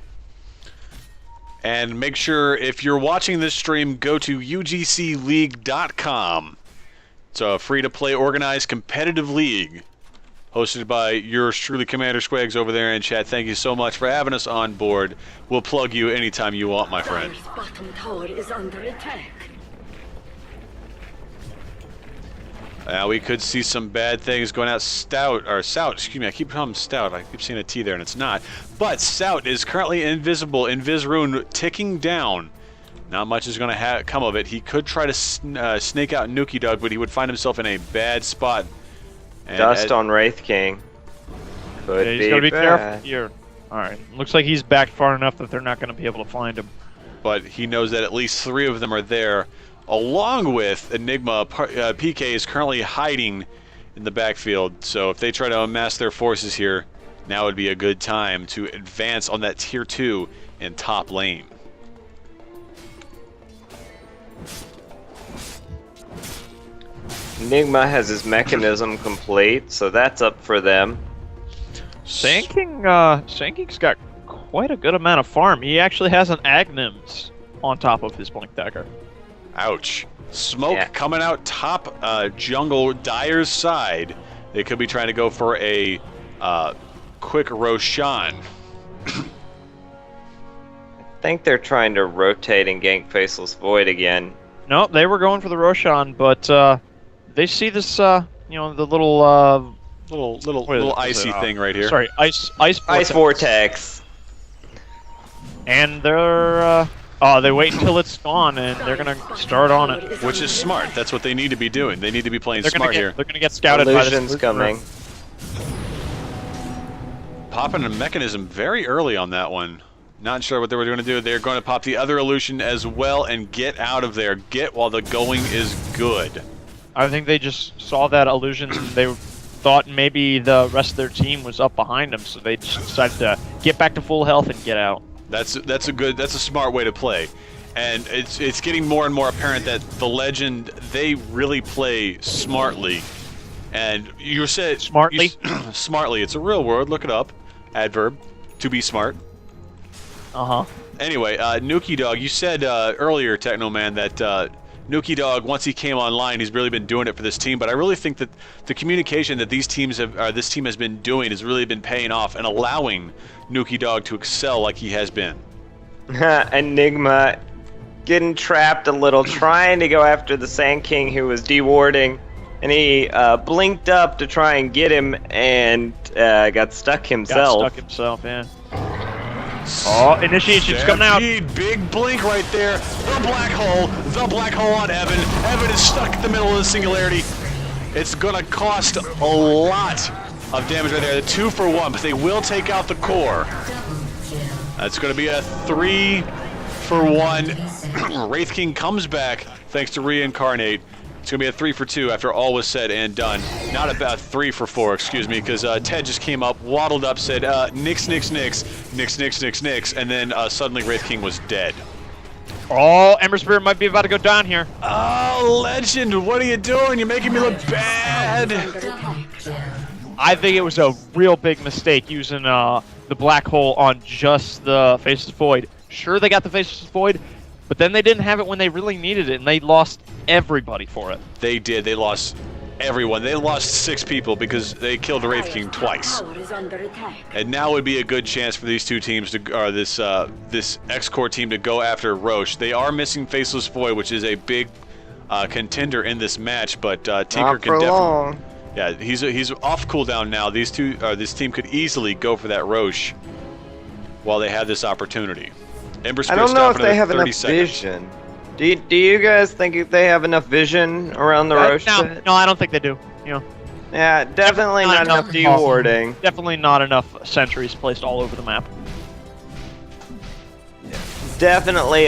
And make sure, if you're watching this stream, go to UGCLeague.com. It's a free-to-play organized competitive league hosted by yours truly, Commander Squags, over there in chat. Thank you so much for having us on board. We'll plug you anytime you want, my friend. Dire's bottom tower is under attack. We could see some bad things going out. Stout, excuse me, I keep calling him Stout. I keep seeing a T there and it's not. But Stout is currently invisible, Invis Rune ticking down. Not much is going to come of it. He could try to snake out Nuki Dog, but he would find himself in a bad spot. And Dust on Wraith King. Could Yeah, he's be got to be bad. careful here. Alright, looks like he's backed far enough that they're not going to be able to find him. But he knows that at least 3 of them are there, along with Enigma. PK is currently hiding in the backfield, so if they try to amass their forces here, now would be a good time to advance on that tier 2 in top lane. Enigma has his mechanism complete, so that's up for them. Sanking's got quite a good amount of farm. He actually has an Agnims on top of his Blink Dagger. Ouch. Smoke coming out top jungle Dire's side. They could be trying to go for a quick Roshan. I think they're trying to rotate and gank Faceless Void again. No, they were going for the Roshan, but they see this, the little Little icy thing right here. Sorry, ice Vortex. And they're they wait until it's gone and they're gonna start on it. Which is smart. That's what they need to be doing. They need to be playing smart here. They're gonna get scouted by Illusion's this coming. Popping a mechanism very early on that one. Not sure what they were going to do. They're going to pop the other illusion as well and get out of there. Get while the going is good. I think they just saw that illusions and they thought maybe the rest of their team was up behind them, so they just decided to get back to full health and get out. That's a smart way to play. And it's getting more and more apparent that the Legend, they really play smartly. And you said Smartly? Smartly. It's a real word. Look it up. Adverb. To be smart. Uh-huh. Anyway, Nuki Dog, you said earlier, Technoman, that Nuki Dog, once he came online, he's really been doing it for this team. But I really think that the communication that these teams have, this team has been doing, has really been paying off and allowing Nuki Dog to excel like he has been. Enigma getting trapped a little, trying to go after the Sand King who was dewarding, and he blinked up to try and get him and got stuck himself. Yeah. Oh, initiation's coming out. Big blink right there. The black hole on Evan. Evan is stuck in the middle of the singularity. It's gonna cost a lot of damage right there. The 2 for 1, but they will take out the core. That's gonna be a 3 for 1. Wraith King comes back thanks to reincarnate. It's gonna be a 3 for 2 after all was said and done. Not about 3 for 4, excuse me, because Ted just came up, waddled up, said nix, nix, nix, nix, nix, nix, nix, and then suddenly Wraith King was dead. Oh, Ember Spirit might be about to go down here. Oh, Legend, what are you doing? You're making me look bad. I think it was a real big mistake using the black hole on just the Faceless Void. Sure, they got the Faceless Void, but then they didn't have it when they really needed it, and they lost everybody for it. They did. They lost everyone. They lost 6 people because they killed Wraith King twice. And now would be a good chance for these two teams to, or this X-Core team to go after Roche. They are missing Faceless Void, which is a big contender in this match, but Tinker can definitely. Yeah, he's off cooldown now. This team could easily go for that Roche while they have this opportunity. Ember I don't know if they have enough vision. Do you guys think they have enough vision around the Roche pit? No, I don't think they do. You know. Yeah, definitely not enough dewarding. Definitely not enough sentries placed all over the map. Definitely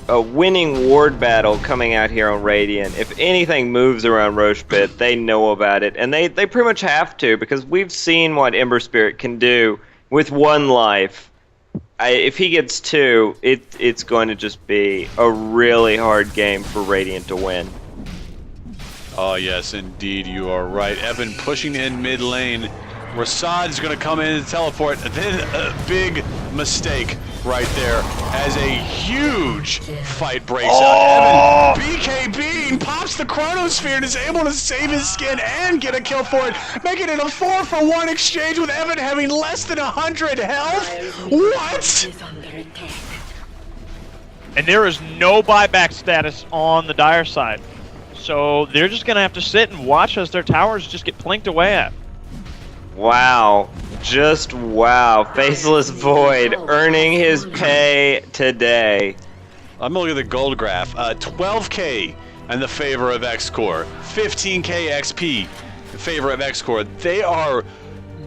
a winning ward battle coming out here on Radiant. If anything moves around Roche Pit, they know about it, and they pretty much have to, because we've seen what Ember Spirit can do with 1 life. If he gets 2, it's going to just be a really hard game for Radiant to win. Oh yes, indeed, you are right. Evan pushing in mid lane. Rasad is going to come in and teleport. Then a big mistake right there as a huge fight breaks out. Evan, BKB, pops the Chronosphere and is able to save his skin and get a kill for it, making it a 4 for 1 exchange with Evan having less than 100 health. What? And there is no buyback status on the Dire side. So they're just going to have to sit and watch as their towers just get plinked away at. Wow. Just wow. Faceless Void earning his pay today. I'm looking at the gold graph. 12k in the favor of X-Core. 15k XP in favor of X-Core. They are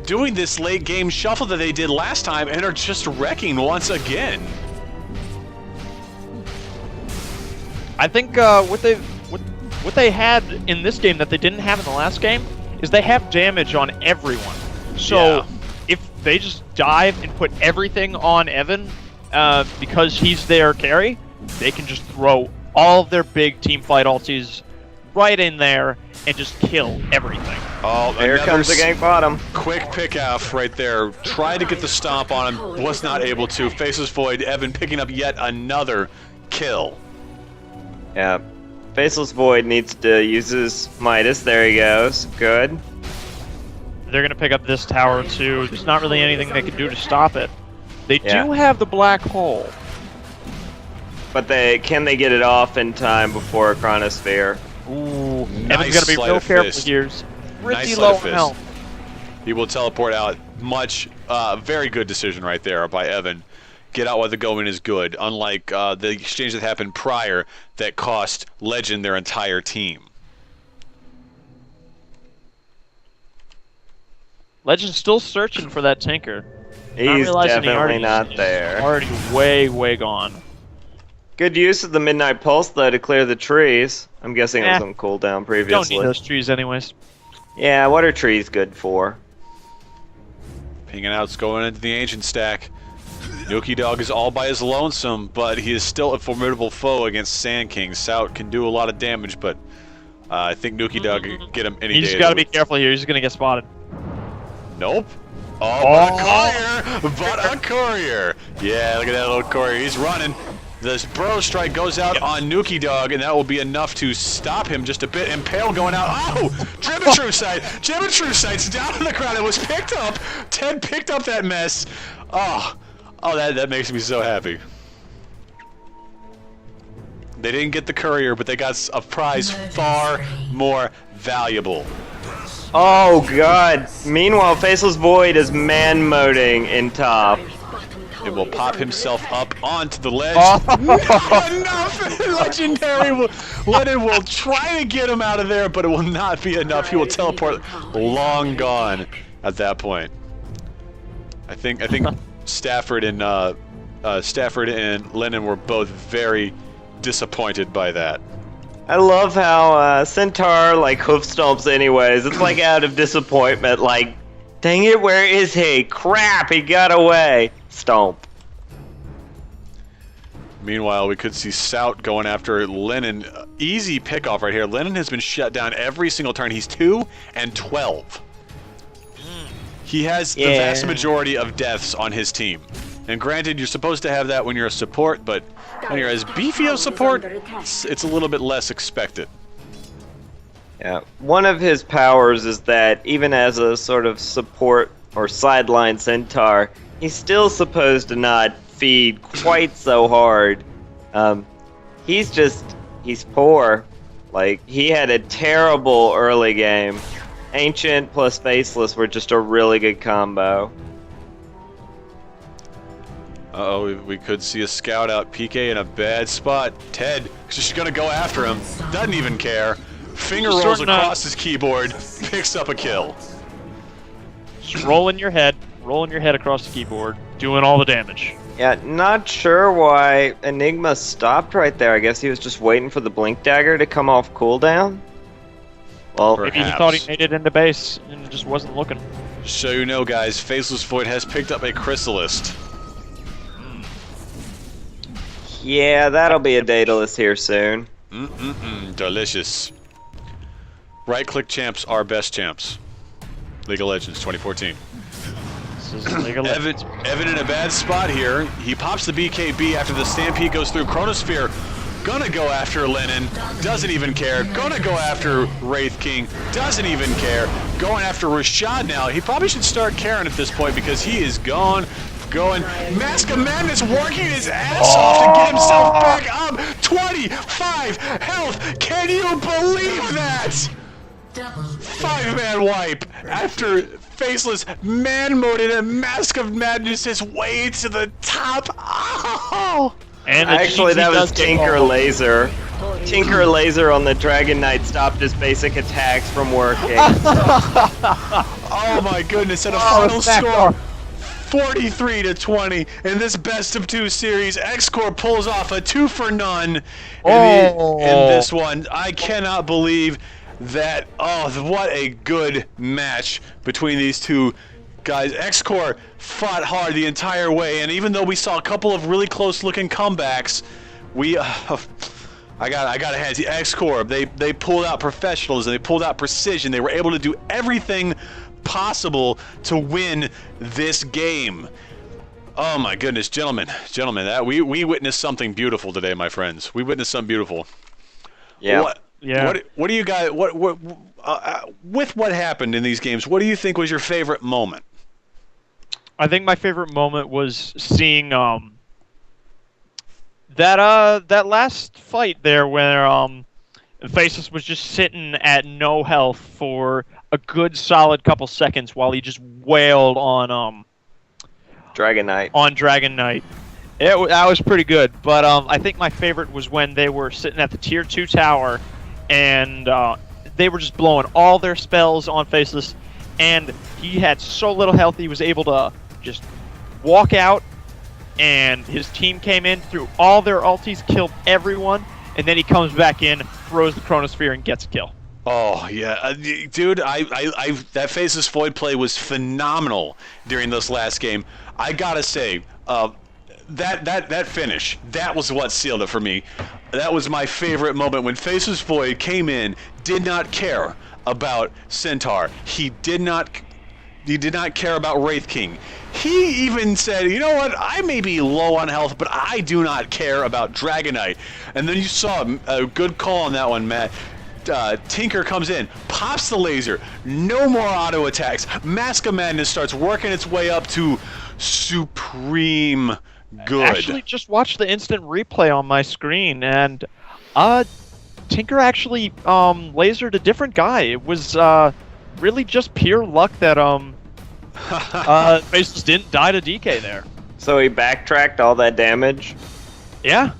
doing this late game shuffle that they did last time and are just wrecking once again. I think what they had in this game that they didn't have in the last game is they have damage on everyone. So if they just dive and put everything on Evan because he's their carry, they can just throw all of their big team fight ultis right in there and just kill everything. Oh, here comes the gank bottom. Quick pick off right there. Tried to get the stomp on him, was not able to. Faceless Void, Evan picking up yet another kill. Yeah. Faceless Void needs to use his Midas. There he goes. Good. They're going to pick up this tower too. There's not really anything they can do to stop it. They do have the black hole. But can they get it off in time before a Chronosphere? Ooh, nice. Evan's got to be real careful here. Pretty low on health. He will teleport out. Very good decision right there by Evan. Get out while the going is good, unlike the exchange that happened prior that cost Legend their entire team. Legend's still searching for that Tinker. He's definitely not there. Already way, way gone. Good use of the Midnight Pulse, though, to clear the trees. I'm guessing it was on cooldown previously. Don't need those trees anyways. Yeah, what are trees good for? Pinging out's going into the Ancient stack. Nuki Dog is all by his lonesome, but he is still a formidable foe against Sand King. Sout can do a lot of damage, but I think Nuki Dog can get him any day. He's got to be careful here. He's going to get spotted. Nope. Oh, but a courier! But a courier! Yeah, look at that little courier. He's running. This Burrow Strike goes out on Nuki Dog, and that will be enough to stop him just a bit. Impale going out. Oh! True Sight! True Sight's down on the ground. It was picked up. Ted picked up that mess. Oh, that makes me so happy. They didn't get the courier, but they got a prize far more valuable. Oh god. Meanwhile, Faceless Void is man-moding in top. It will pop himself up onto the ledge. Oh. Not enough! Legendary Lennon will try to get him out of there, but it will not be enough. He will teleport long gone at that point. I think Stafford and Lennon were both very disappointed by that. I love how Centaur like hoof stomps anyways. It's like out of disappointment, like, dang it, where is he? Crap, he got away. Stomp. Meanwhile, we could see Sout going after Lennon. Easy pickoff right here. Lennon has been shut down every single turn. He's 2 and 12. He has the vast majority of deaths on his team. And granted, you're supposed to have that when you're a support, but when you're as beefy of support, it's a little bit less expected. Yeah, one of his powers is that even as a sort of support or sideline Centaur, he's still supposed to not feed quite so hard. He's poor. Like, he had a terrible early game. Ancient plus Faceless were just a really good combo. Uh-oh, we could see a scout out. PK in a bad spot. Ted just gonna go after him. Doesn't even care. Finger rolls across his keyboard. Picks up a kill. Just rolling your head across the keyboard, doing all the damage. Yeah, not sure why Enigma stopped right there. I guess he was just waiting for the Blink Dagger to come off cooldown. Well, maybe he thought he made it into base and just wasn't looking. Just so you know, guys, Faceless Void has picked up a Chrysalis. Yeah, that'll be a Daedalus here soon. Delicious. Right-click champs are best champs. League of Legends 2014. Evan in a bad spot here. He pops the BKB after the Stampede goes through. Chronosphere gonna go after Lennon. Doesn't even care. Gonna go after Wraith King. Doesn't even care. Going after Rashad now. He probably should start caring at this point because he is going. Mask of Madness working his ass off to get himself back up. 25 health. Can you believe that? 5-man wipe after Faceless man-moded and Mask of Madness his way to the top. Oh! And actually, that was Tinker Laser. Tinker Laser on the Dragon Knight stopped his basic attacks from working. Oh my goodness, and a final score 43-20 in this best of 2 series. X-Core pulls off a 2-for-none in this one. I cannot believe that. Oh, what a good match between these two guys. X-Core fought hard the entire way, and even though we saw a couple of really close-looking comebacks, we I got to hand it to X-Core. They pulled out professionalism, they pulled out precision. They were able to do everything possible to win this game. Oh my goodness, gentlemen, that we witnessed something beautiful today, my friends. We witnessed something beautiful. Yeah. What do you guys with what happened in these games? What do you think was your favorite moment? I think my favorite moment was seeing that last fight there where Faceless was just sitting at no health for a good solid couple seconds while he just wailed on Dragon Knight. That was pretty good, but I think my favorite was when they were sitting at the tier 2 tower and they were just blowing all their spells on Faceless, and he had so little health he was able to just walk out, and his team came in, threw all their ultis, killed everyone, and then he comes back in, throws the Chronosphere, and gets a kill. Oh yeah, dude! That Faceless Void play was phenomenal during this last game. I gotta say, that finish, that was what sealed it for me. That was my favorite moment when Faceless Void came in, did not care about Centaur. He did not did not care about Wraith King. He even said, you know what, I may be low on health, but I do not care about Dragonite. And then you saw a good call on that one, Matt. Tinker comes in, pops the laser, no more auto attacks. Mask of Madness starts working its way up to supreme good. Actually, just watch the instant replay on my screen, and Tinker actually lasered a different guy. It was really just pure luck that Faceless didn't die to DK there. So he backtracked all that damage? Yeah.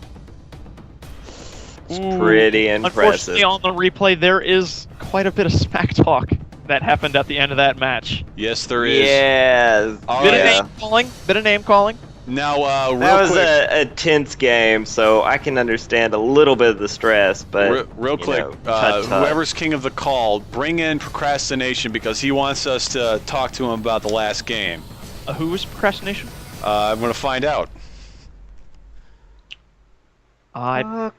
It's pretty impressive. Unfortunately, on the replay, there is quite a bit of smack talk that happened at the end of that match. Yes, there is. Yeah. Bit of name calling. Now, real that was quick, a tense game, so I can understand a little bit of the stress, but real quick, whoever's king of the call, bring in Procrastination because he wants us to talk to him about the last game. Who was Procrastination? I'm going to find out. I believe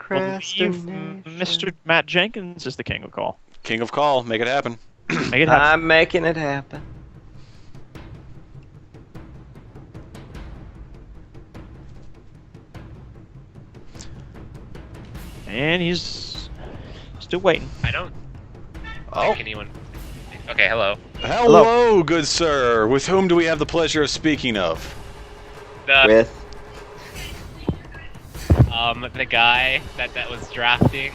Mr. Matt Jenkins is the king of call. King of call, make it happen. Make it happen. I'm making it happen. And he's still waiting. I don't Oh. think anyone... Okay, hello. Hello, good sir. With whom do we have the pleasure of speaking of? With The guy that was drafting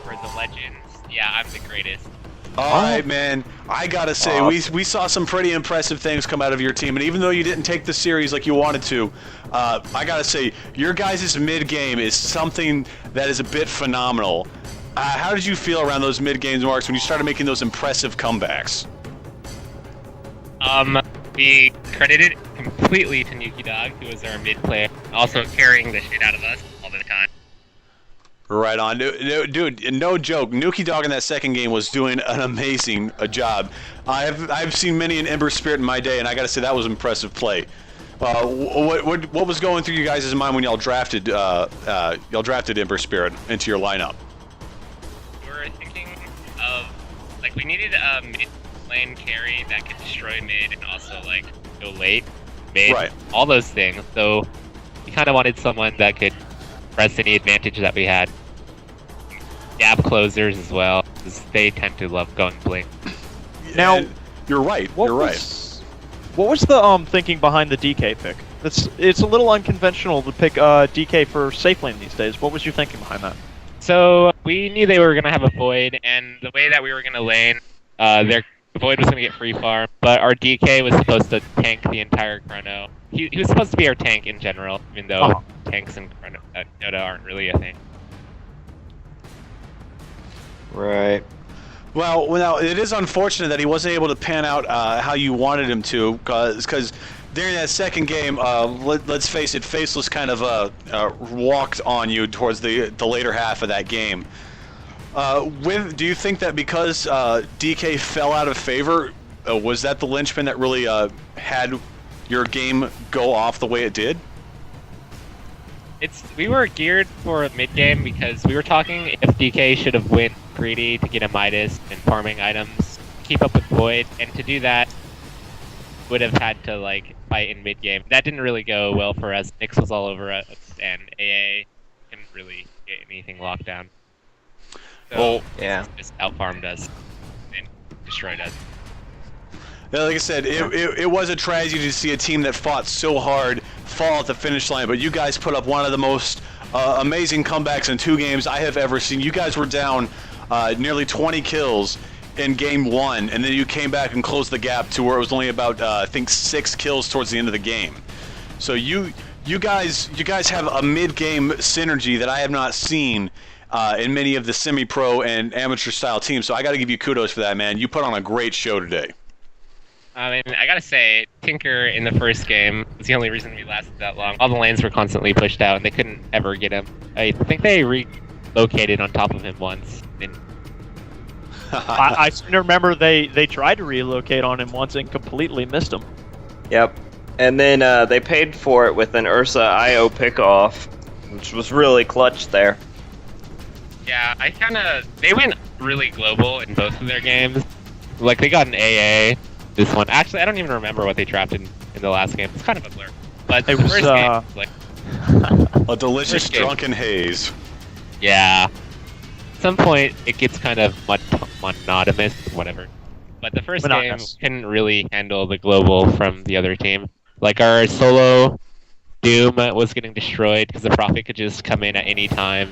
for the Legends. Yeah, I'm the greatest. All right, man. I gotta say, we saw some pretty impressive things come out of your team, and even though you didn't take the series like you wanted to, I gotta say, your guys' mid-game is something that is a bit phenomenal. How did you feel around those mid-game marks when you started making those impressive comebacks? We credited completely to Nuki Dog, who was our mid player, also carrying the shit out of us all the time. Right on. Dude, no joke. Nuki Dog in that second game was doing an amazing job. I've seen many an Ember Spirit in my day, and I gotta say that was impressive play. What was going through you guys' mind when y'all drafted Ember Spirit into your lineup? We were thinking of, like, we needed a mid lane carry that could destroy mid and also, like, go late mid. Right. All those things. So we kind of wanted someone that could press any advantage that we had. Gap closers as well, because they tend to love going blink. Now, and you're right. What was the thinking behind the DK pick? It's a little unconventional to pick DK for safe lane these days. What was your thinking behind that? So we knew they were going to have a Void, and the way that we were going to lane, their Void was going to get free farm, but our DK was supposed to tank the entire chrono. He was supposed to be our tank in general, even though tanks and chrono, Dota aren't really a thing. right. Well, now it is unfortunate that he wasn't able to pan out how you wanted him to, because during that second game, let's face it, Faceless kind of walked on you towards the later half of that game. Do you think that because DK fell out of favor, was that the linchpin that really had your game go off the way it did? We were geared for mid game because we were talking if DK should have went greedy to get a Midas and farming items, keep up with Void, and to do that would have had to like fight in mid game. That didn't really go well for us. Nyx was all over us, and AA couldn't really get anything locked down. So Well, yeah. just outfarmed us and destroyed us. Yeah, like I said, it was a tragedy to see a team that fought so hard fall at the finish line, but you guys put up one of the most amazing comebacks in 2 games I have ever seen. You guys were down nearly 20 kills in game 1, and then you came back and closed the gap to where it was only about, I think, 6 kills towards the end of the game. So you guys have a mid-game synergy that I have not seen in many of the semi-pro and amateur-style teams, so I got to give you kudos for that, man. You put on a great show today. I mean, I gotta say, Tinker in the first game was the only reason we lasted that long. All the lanes were constantly pushed out, and they couldn't ever get him. I think they relocated on top of him once. And I remember they tried to relocate on him once and completely missed him. Yep. And then they paid for it with an Ursa IO pickoff, which was really clutch there. yeah, they went really global in both of their games. Like, they got an AA, this one. Actually, I don't even remember what they drafted in the last game. It's kind of a blur. But the It was, first game was like, A delicious First game. drunken haze. yeah. At some point, it gets kind of monotonous, whatever. But the first Monotonous. game couldn't really handle the global from the other team. Like our solo Doom was getting destroyed because the Prophet could just come in at any time.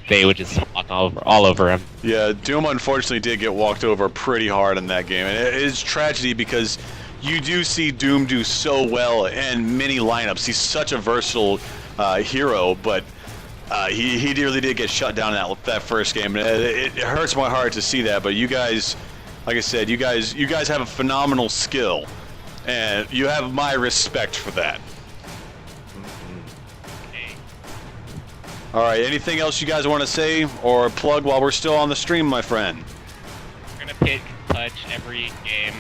They would just walk all over him. Yeah, Doom unfortunately did get walked over pretty hard in that game. And it is tragedy because you do see Doom do so well in many lineups. He's such a versatile hero, but he really did get shut down in that first game. And it hurts my heart to see that, but you guys, like I said, you guys have a phenomenal skill, and you have my respect for that. All right, anything else you guys want to say or plug while we're still on the stream, my friend? We're gonna pick Pudge every game.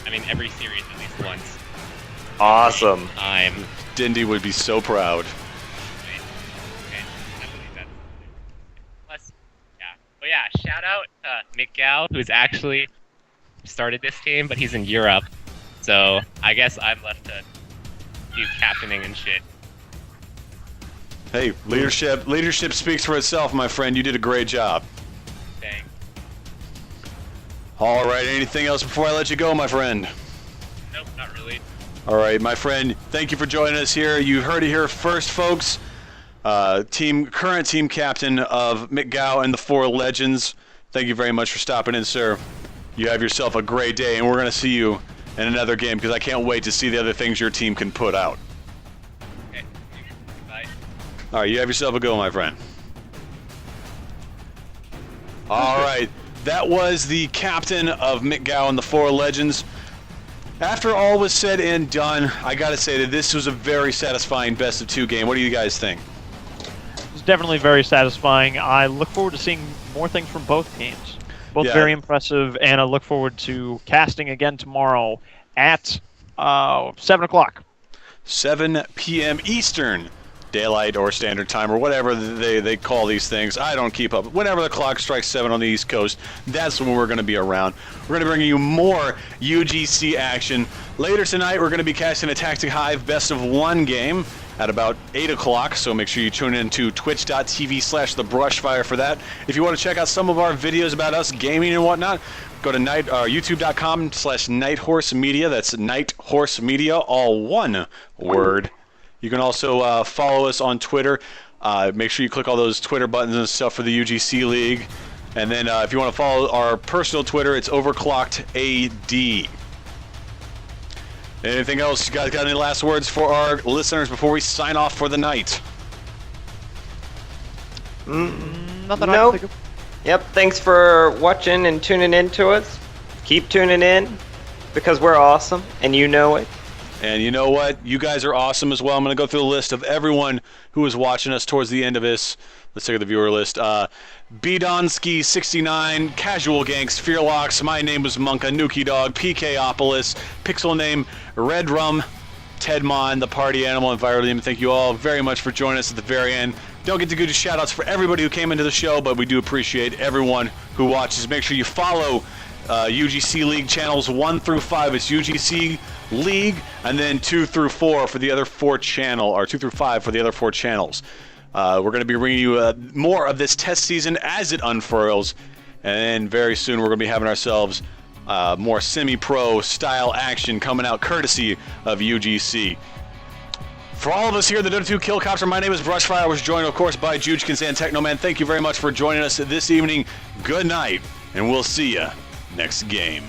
I mean, every series at least once. Awesome. I'm. Dindy would be so proud. Okay, I believe that. Plus, yeah. Oh yeah, shout out to micgao+4, who's actually started this team, but he's in Europe. So I guess I'm left to do captaining and shit. Hey, leadership speaks for itself, my friend. You did a great job. Thanks. All right, anything else before I let you go, my friend? Nope, not really. All right, my friend, thank you for joining us here. You heard it here first, folks. Current team captain of micgao and the 4 Legends. Thank you very much for stopping in, sir. You have yourself a great day, and we're going to see you in another game because I can't wait to see the other things your team can put out. Okay. Bye. All right, you have yourself a go, my friend. All right, that was the captain of micgao and the 4 Legends. After all was said and done, I gotta say that this was a very satisfying best of 2 game. What do you guys think? It's definitely very satisfying. I look forward to seeing more things from both teams. Both Yeah. very impressive, and I look forward to casting again tomorrow at 7 o'clock. 7 p.m. Eastern Daylight or Standard Time or whatever they call these things. I don't keep up. Whenever the clock strikes 7 on the East Coast, that's when we're going to be around. We're going to bring you more UGC action. Later tonight, we're going to be casting a Tactic Hive Best of 1 game at about 8 o'clock, so make sure you tune in to twitch.tv/thebrushfire for that. If you want to check out some of our videos about us gaming and whatnot, go to youtube.com/nighthorsemedia. That's Nighthorse Media, all one word. You can also follow us on Twitter. Make sure you click all those Twitter buttons and stuff for the UGC League. And then if you want to follow our personal Twitter, it's OverclockedAD. Anything else? You guys got any last words for our listeners before we sign off for the night? Nothing I can Nope. think of. Yep, thanks for watching and tuning in to us. Keep tuning in because we're awesome and you know it. And you know what? You guys are awesome as well. I'm going to go through the list of everyone who is watching us towards the end of this. Let's take the viewer list. Bdonsky69, Casual Ganks, Fearlocks, My Name is Monka, Nuki Dog, PKopolis, Pixel Name, Red Rum, Tedmon, The Party Animal, and Viral. Thank you all very much for joining us at the very end. Don't get to go to shout-outs for everybody who came into the show, but we do appreciate everyone who watches. Make sure you follow UGC League channels 1 through 5. It's UGC League, and then 2 through 4 for the other 4 channel, or 2 through 5 for the other 4 channels. We're going to be bringing you more of this test season as it unfurls, and then very soon we're going to be having ourselves more semi-pro style action coming out courtesy of UGC. For all of us here at the Dota 2 Killcopter, my name is Brushfire. I was joined, of course, by Joojkin and Technoman. Thank you very much for joining us this evening. Good night, and we'll see you next game.